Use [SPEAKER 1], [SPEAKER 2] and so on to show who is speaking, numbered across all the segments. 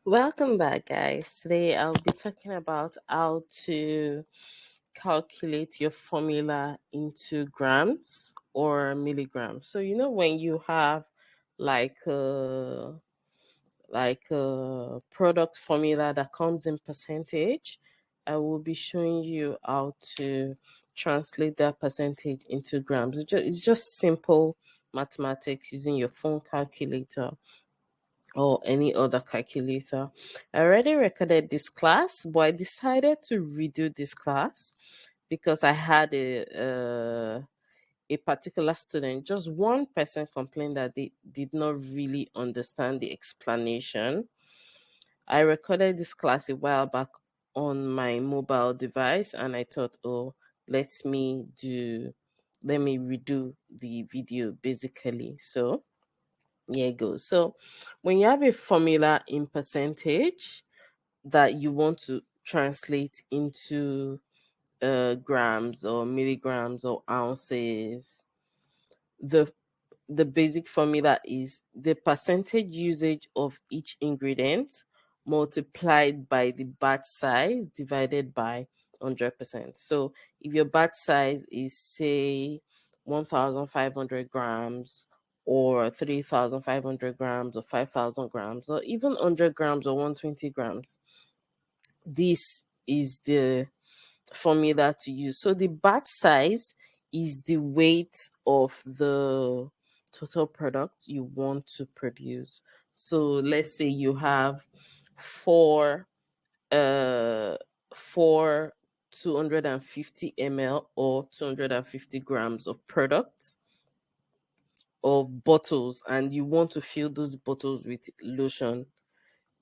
[SPEAKER 1] Welcome back, guys. Today I'll be talking about how to calculate your formula into grams or milligrams. So when you have like a product formula that comes in percentage, I will be showing you how to translate that percentage into grams. It's just simple mathematics using your phone calculator or any other calculator. I already recorded this class, but I decided to redo this class because I had a particular student, just one person complained that they did not really understand the explanation. I recorded this class a while back on my mobile device and I thought, oh, let me do let me redo the video basically. So here it goes. So when you have a formula in percentage that you want to translate into grams or milligrams or ounces, the the basic formula is the percentage usage of each ingredient multiplied by the batch size divided by 100%. So if your batch size is, say, 1,500 grams or 3,500 grams or 5,000 grams or even 100 grams or 120 grams, this is the formula to use. So the batch size is the weight of the total product you want to produce. So let's say you have four uh four 250 ml or 250 grams of products of bottles, and you want to fill those bottles with lotion.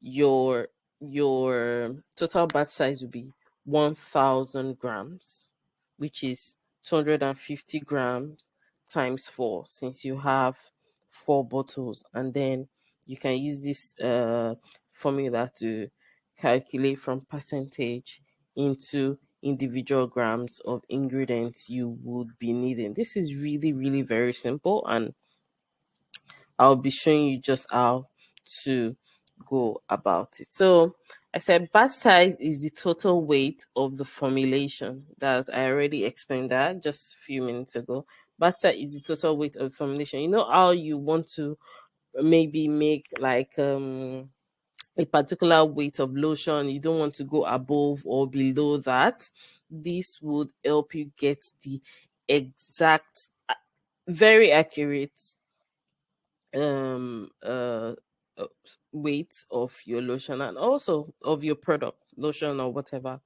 [SPEAKER 1] Your your total batch size will be 1000 grams, which is 250 grams times 4, since you have 4 bottles. And then you can use this formula to calculate from percentage into individual grams of ingredients you would be needing. This is really, really very simple, and I'll be showing you just how to go about it. So I said batch size is the total weight of the formulation. That's, I already explained that just a few minutes ago. Batch size is the total weight of the formulation. You know how you want to maybe make like a particular weight of lotion, you don't want to go above or below that. This would help you get the exact, very accurate um uh uh, weight of your lotion and also of your product, lotion or whatever.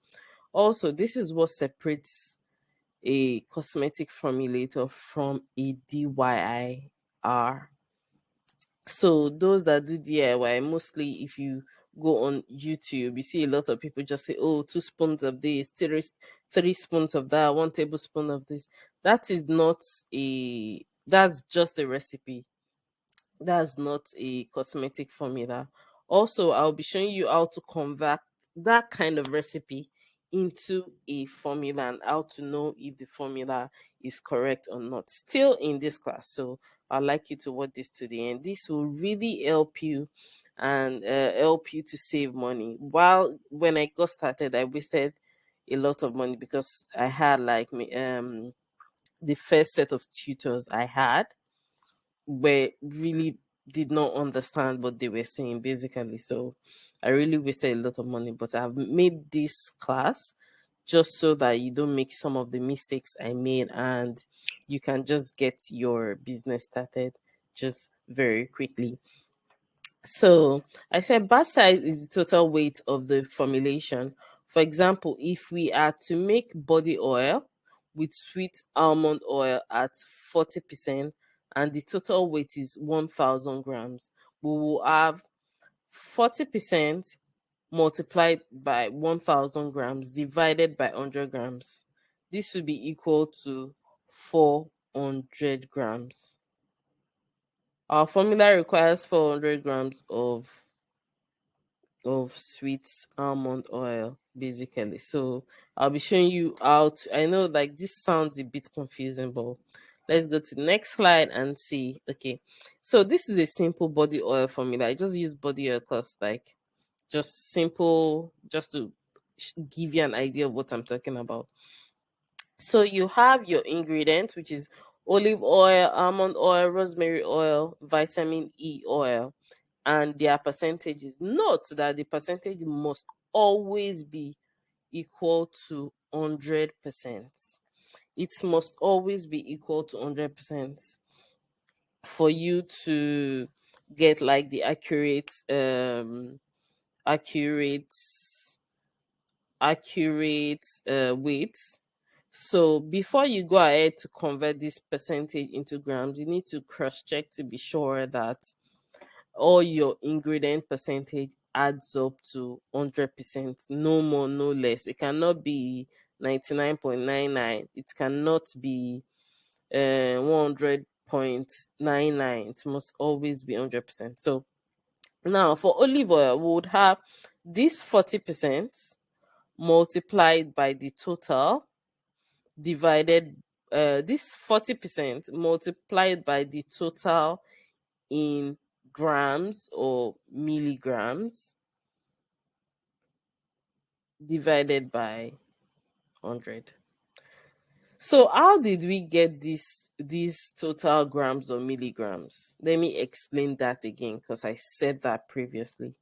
[SPEAKER 1] Also, this is what separates a cosmetic formulator from a DIYR. So those that do DIY, mostly if you go on YouTube, you see a lot of people just say, oh, 2 spoons of this, three spoons of that, 1 tablespoon of this. That is not a That's just a recipe. That's not a cosmetic formula. Also, I'll be showing you how to convert that kind of recipe into a formula and how to know if the formula is correct or not, still in this class. So I'd like you to watch this to the end. This will really help you and help you to save money. While when I got started, I wasted a lot of money because I had the first set of tutors I had were really did not understand what they were saying basically. So I really wasted a lot of money, but I've made this class just so that you don't make some of the mistakes I made and you can just get your business started just very quickly. So I said batch size is the total weight of the formulation. For example, if we are to make body oil with sweet almond oil at 40% and the total weight is 1000 grams, we will have 40% multiplied by 1000 grams divided by 100 grams. This will be equal to 400 grams. Our formula requires 400 grams of sweet almond oil basically. So I'll be showing you how to, I know like this sounds a bit confusing, but let's go to the next slide and see. Okay, so this is a simple body oil formula. I just use body oil because like Just simple, just to give you an idea of what I'm talking about. So you have your ingredients, which is olive oil, almond oil, rosemary oil, vitamin E oil, and their percentages. Note that the percentage must always be equal to 100%. It must always be equal to 100% for you to get like the accurate weights. So before you go ahead to convert this percentage into grams, you need to cross check to be sure that all your ingredient percentage adds up to 100%, no more, no less. It cannot be 99.99. It cannot be 100.99. It must always be 100%. So now for olive oil, we would have this 40% multiplied by the total divided this 40% multiplied by the total in grams or milligrams divided by 100. So how did we get these total grams or milligrams? Let me explain that again because I said that previously.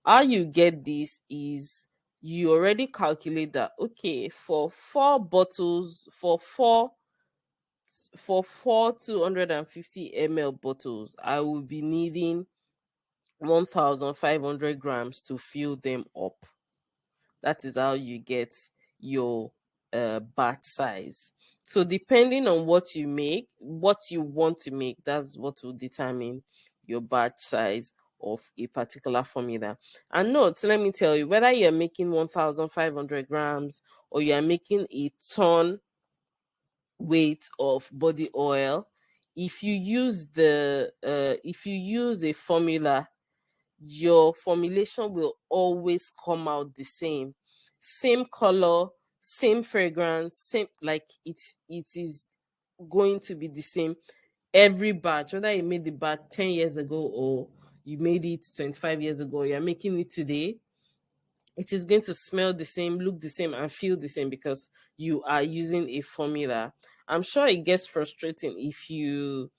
[SPEAKER 1] How you get this is you already calculate that, okay, for four bottles, for four 250 ml bottles, I will be needing 1,500 grams to fill them up. That is how you get your batch size. So depending on what you make, what you want to make, that's what will determine your batch size of a particular formula. And note, let me tell you, whether you're making 1,500 grams or you're making a ton weight of body oil, if you use a formula, your formulation will always come out the same color, same fragrance, same, like it is going to be the same every batch, whether you made the batch 10 years ago or you made it 25 years ago, you're making it today, it is going to smell the same, look the same, and feel the same because you are using a formula. I'm sure it gets frustrating if you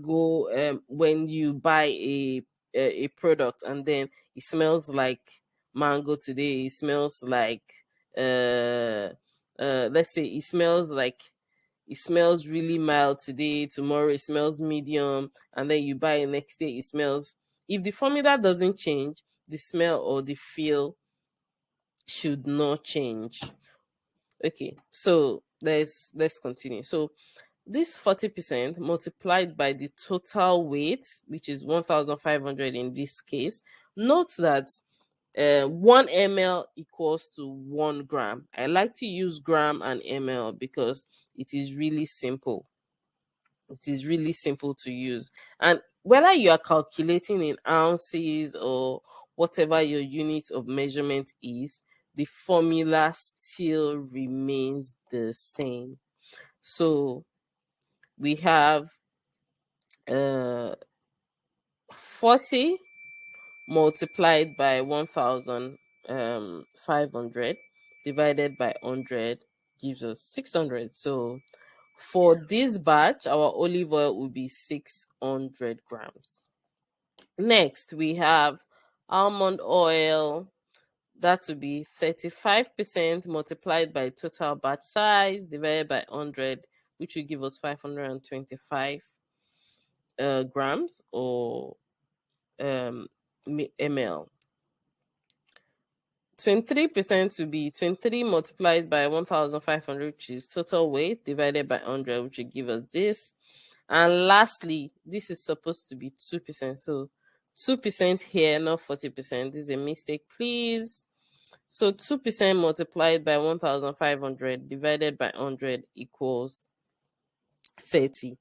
[SPEAKER 1] go when you buy a product and then it smells like mango today, it smells like let's say it smells really mild today, tomorrow it smells medium, and then you buy it next day, it smells, if the formula doesn't change, the smell or the feel should not change. Okay, so let's continue. So this 40% multiplied by the total weight, which is 1,500 in this case. Note that 1 ml equals to 1 gram. I like to use gram and ml because it is really simple. It is really simple to use. And whether you are calculating in ounces or whatever your unit of measurement is, the formula still remains the same. So we have 40 multiplied by 1,500 divided by 100 gives us 600. So for this batch, our olive oil will be 600 grams. Next, we have almond oil. That would be 35% multiplied by total batch size divided by 100, which will give us 525 grams or ml. 23% would be 23 multiplied by 1,500, which is total weight, divided by 100, which will give us this. And lastly, this is supposed to be 2%. So 2% here, not 40%. This is a mistake, please. So 2% multiplied by 1,500 divided by 100 equals 30.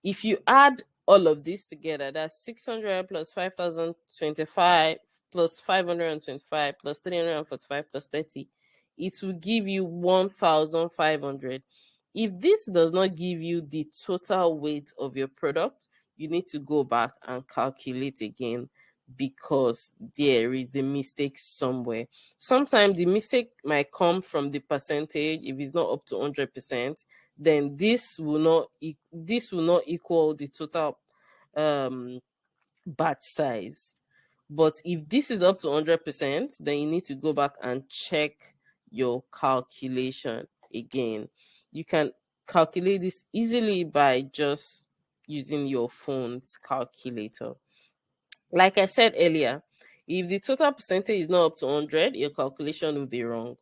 [SPEAKER 1] If you add all of this together, that's 600 plus 5,025 plus 525 plus 345 plus 30. It will give you 1,500. If this does not give you the total weight of your product, you need to go back and calculate again because there is a mistake somewhere. Sometimes the mistake might come from the percentage. If it's not up to 100%, then this will not equal the total um batch size. But if this is up to 100%, then you need to go back and check your calculation again. You can calculate this easily by just using your phone's calculator. Like I said earlier, if the total percentage is not up to 100, your calculation will be wrong.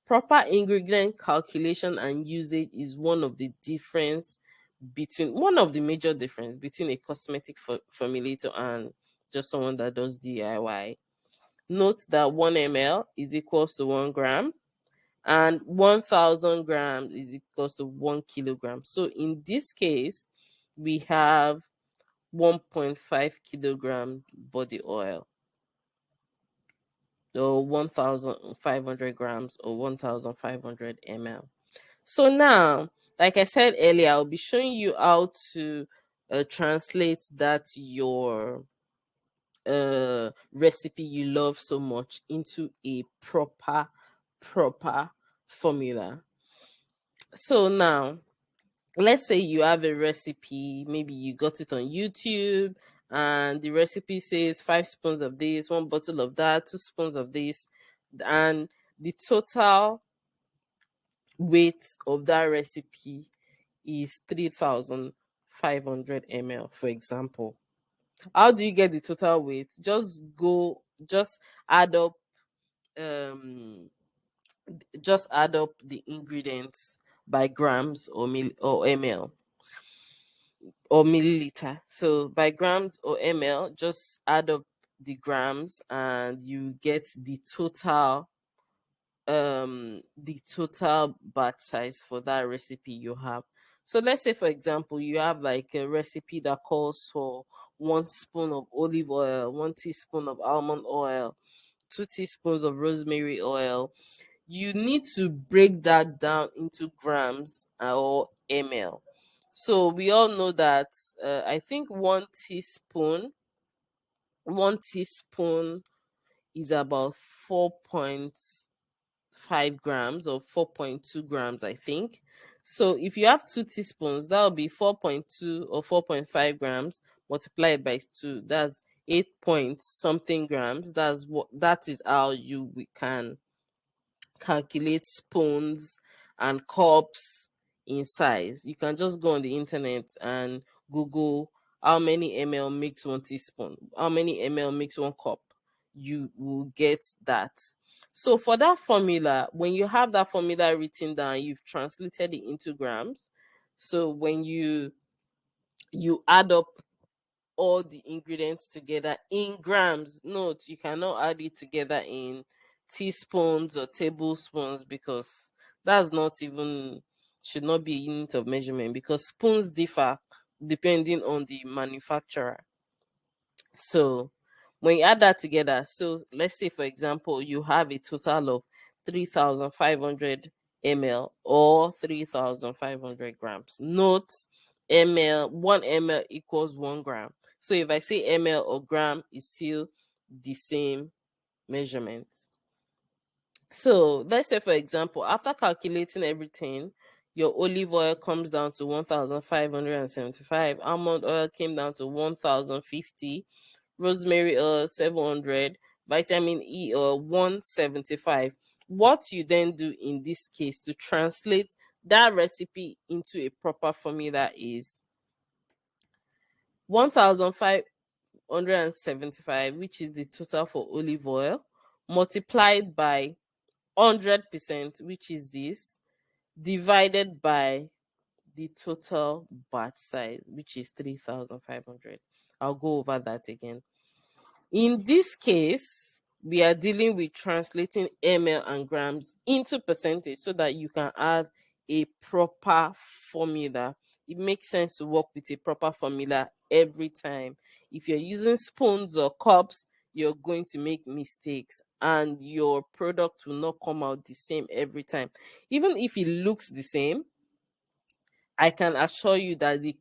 [SPEAKER 1] Proper ingredient calculation and usage is one of the major difference between a cosmetic formulator and just someone that does DIY. Note that 1 ml is equals to 1 gram and 1000 grams is equals to 1 kilogram. So in this case, we have 1.5 kilogram body oil, or 1500 grams, or 1500 ml. So now, like I said earlier, I'll be showing you how to translate that your recipe you love so much into a proper formula. So now, let's say you have a recipe, maybe you got it on YouTube, and the recipe says 5 spoons of this, 1 bottle of that, 2 spoons of this, and the total weight of that recipe is 3500 ml, for example. How do you get the total weight? Just add up um the ingredients by grams or ml or milliliter. So by grams or ml, just add up the grams and you get the total batch size for that recipe you have. So let's say, for example, you have like a recipe that calls for 1 spoon of olive oil, 1 teaspoon of almond oil, 2 teaspoons of rosemary oil. You need to break that down into grams or ml. So we all know that I think 1 teaspoon is about 4.5 grams or 4.2 grams, I think. So if you have 2 teaspoons, that will be 4.2 or 4.5 grams multiplied by 2. That's 8 point something grams. That is how we can calculate spoons and cups in size. You can just go on the internet and Google how many ml makes 1 teaspoon, how many ml makes 1 cup. You will get that. So for that formula, when you have that formula written down, you've translated it into grams. So when you add up all the ingredients together in grams. Note, you cannot add it together in teaspoons or tablespoons, because that's not even should not be a unit of measurement, because spoons differ depending on the manufacturer. So when you add that together, so let's say for example you have a total of 3500 ml or 3500 grams. Note, ml 1 ml equals 1 gram. So if I say ml or gram, is still the same measurement. So let's say, for example, after calculating everything, your olive oil comes down to 1575, almond oil came down to 1050, rosemary oil 700, vitamin E oil 175. What you then do in this case to translate that recipe into a proper formula is 1575, which is the total for olive oil, multiplied by 100%, which is this, divided by the total batch size, which is 3500. I'll go over that again. In this case, we are dealing with translating ml and grams into percentage so that you can have a proper formula. It makes sense to work with a proper formula every time. If you're using spoons or cups, you're going to make mistakes and your product will not come out the same every time. Even if it looks the same, I can assure you that the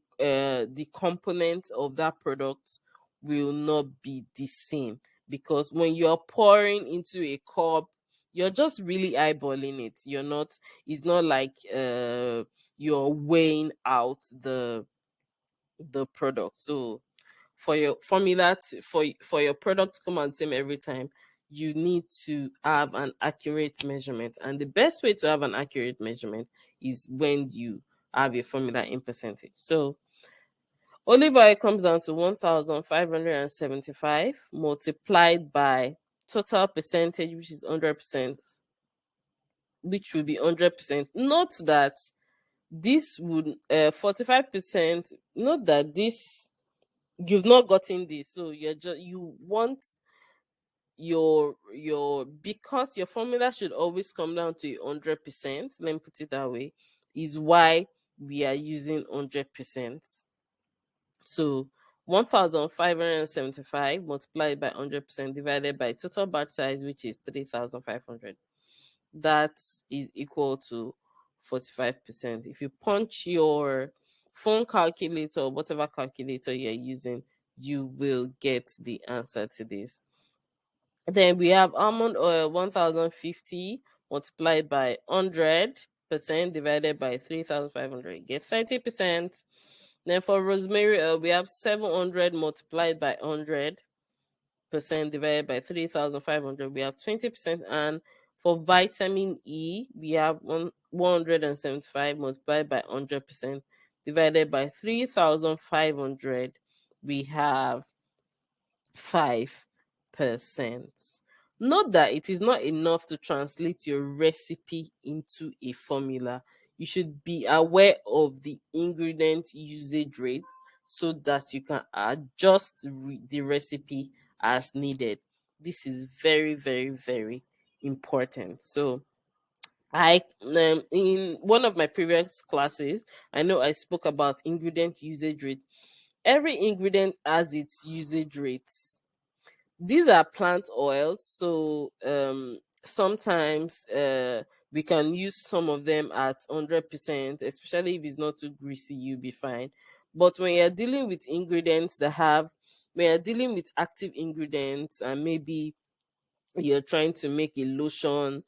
[SPEAKER 1] components of that product will not be the same, because when you're pouring into a cup, you're just really eyeballing it. You're not, it's not like you're weighing out the product. So for your formula for your product to come out the same every time, you need to have an accurate measurement. And the best way to have an accurate measurement is when you have your formula in percentage. So olive oil comes down to 1,575 multiplied by total percentage, which is 100%, which will be 100%. Note that this would 45%. Note that this, you've not gotten this, so you're just, you want your, because your formula should always come down to 100%, let me put it that way, is why we are using 100%. So 1,575 multiplied by 100% divided by total batch size, which is 3,500. That is equal to 45%. If you punch your phone calculator or whatever calculator you're using, you will get the answer to this. Then we have almond oil 1,050 multiplied by 100% divided by 3,500. Get 30%. Then for rosemary oil, we have 700 multiplied by 100% divided by 3,500. We have 20%. And for vitamin E, we have 175 multiplied by 100% divided by 3,500. We have 5%. Note that it is not enough to translate your recipe into a formula. You should be aware of the ingredient usage rates so that you can adjust the recipe as needed. This is very, very, very important. So I in one of my previous classes, I know I spoke about ingredient usage rate. Every ingredient has its usage rates. These are plant oils, so sometimes we can use some of them at 100%, especially if it's not too greasy, you'll be fine. But when you're dealing with ingredients that have, when you're dealing with active ingredients, and maybe you're trying to make a lotion,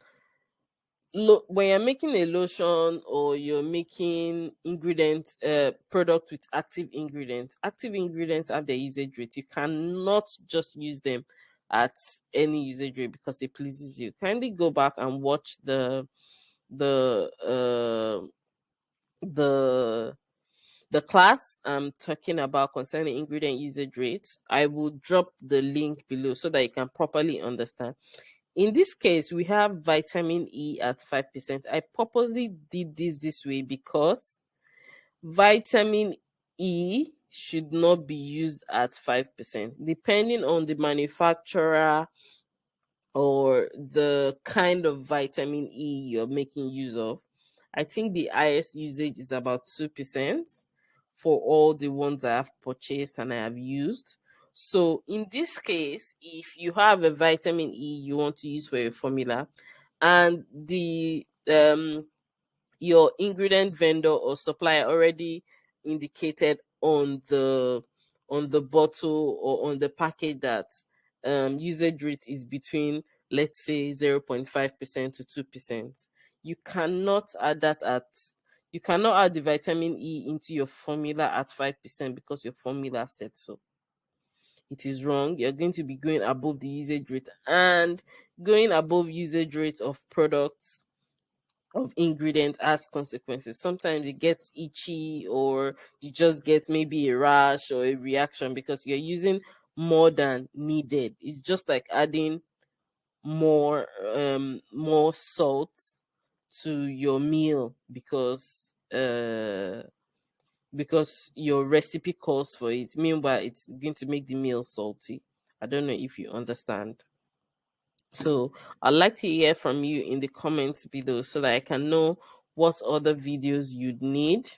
[SPEAKER 1] when you're making a lotion or you're making ingredient product with active ingredients have their usage rate. You cannot just use them at any usage rate because it pleases you. Kindly go back and watch the uh the the class I'm talking about concerning ingredient usage rates. I will drop the link below so that you can properly understand. In this case, we have vitamin E at 5%. I purposely did this way because vitamin E should not be used at 5%. Depending on the manufacturer or the kind of vitamin E you're making use of, I think the highest usage is about 2% for all the ones I have purchased and I have used. So in this case, if you have a vitamin E you want to use for your formula, and the your ingredient vendor or supplier already indicated on the bottle or on the package that usage rate is between, let's say, 0.5% to 2%, you cannot add that at, you cannot add the vitamin E into your formula at 5% because your formula said so. It is wrong. You're going to be going above the usage rate, and going above usage rate of products, of ingredient, has consequences. Sometimes it gets itchy, or you just get maybe a rash or a reaction because you're using more than needed. It's just like adding more salt to your meal because your recipe calls for it. Meanwhile, it's going to make the meal salty. I don't know if you understand. So I'd like to hear from you in the comments below so that I can know what other videos you'd need.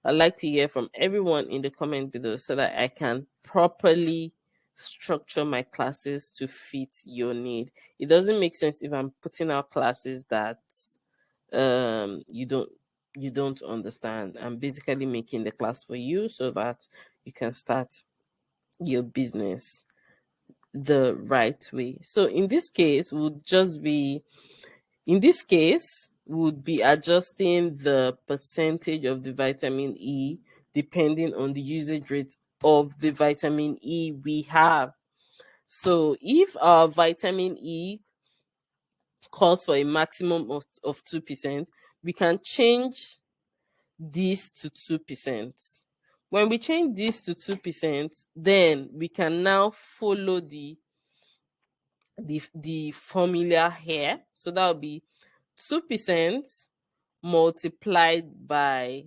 [SPEAKER 1] I'd like to hear from everyone in the comment below so that I can properly structure my classes to fit your need. It doesn't make sense if I'm putting out classes that you don't understand. I'm basically making the class for you so that you can start your business the right way. So in this case would be adjusting the percentage of the vitamin E depending on the usage rate of the vitamin E we have. So if our vitamin E calls for a maximum of 2%, we can change this to 2%. When we change this to 2%, then we can now follow the formula here. So that would be 2% multiplied by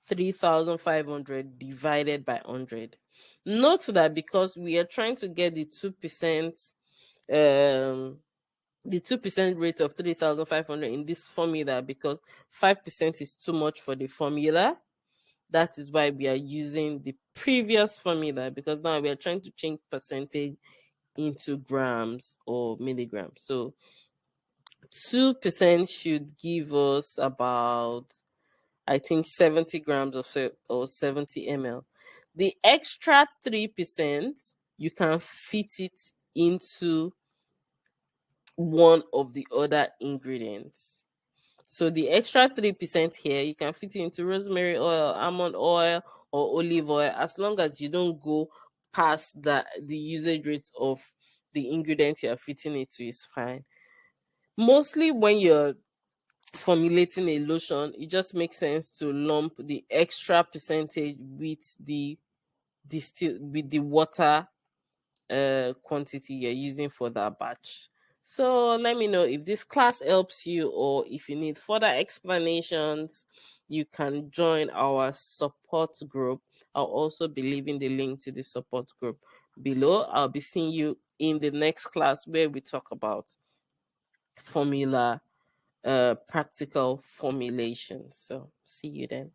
[SPEAKER 1] 3,500 divided by 100. Note that because we are trying to get um the 2% rate of 3,500 in this formula, because 5% is too much for the formula. That is why we are using the previous formula, because now we are trying to change percentage into grams or milligrams. So 2% should give us about, I think, 70 grams or 70 ml. The extra 3%, you can fit it into one of the other ingredients. So the extra 3% here, you can fit it into rosemary oil, almond oil, or olive oil, as long as you don't go past the usage rates of the ingredients you are fitting it to is fine. Mostly when you're formulating a lotion, it just makes sense to lump the extra percentage with the with the water quantity you're using for that batch. So let me know if this class helps you, or if you need further explanations, you can join our support group. I'll also be leaving the link to the support group below. I'll be seeing you in the next class where we talk about formula practical formulation. So see you then.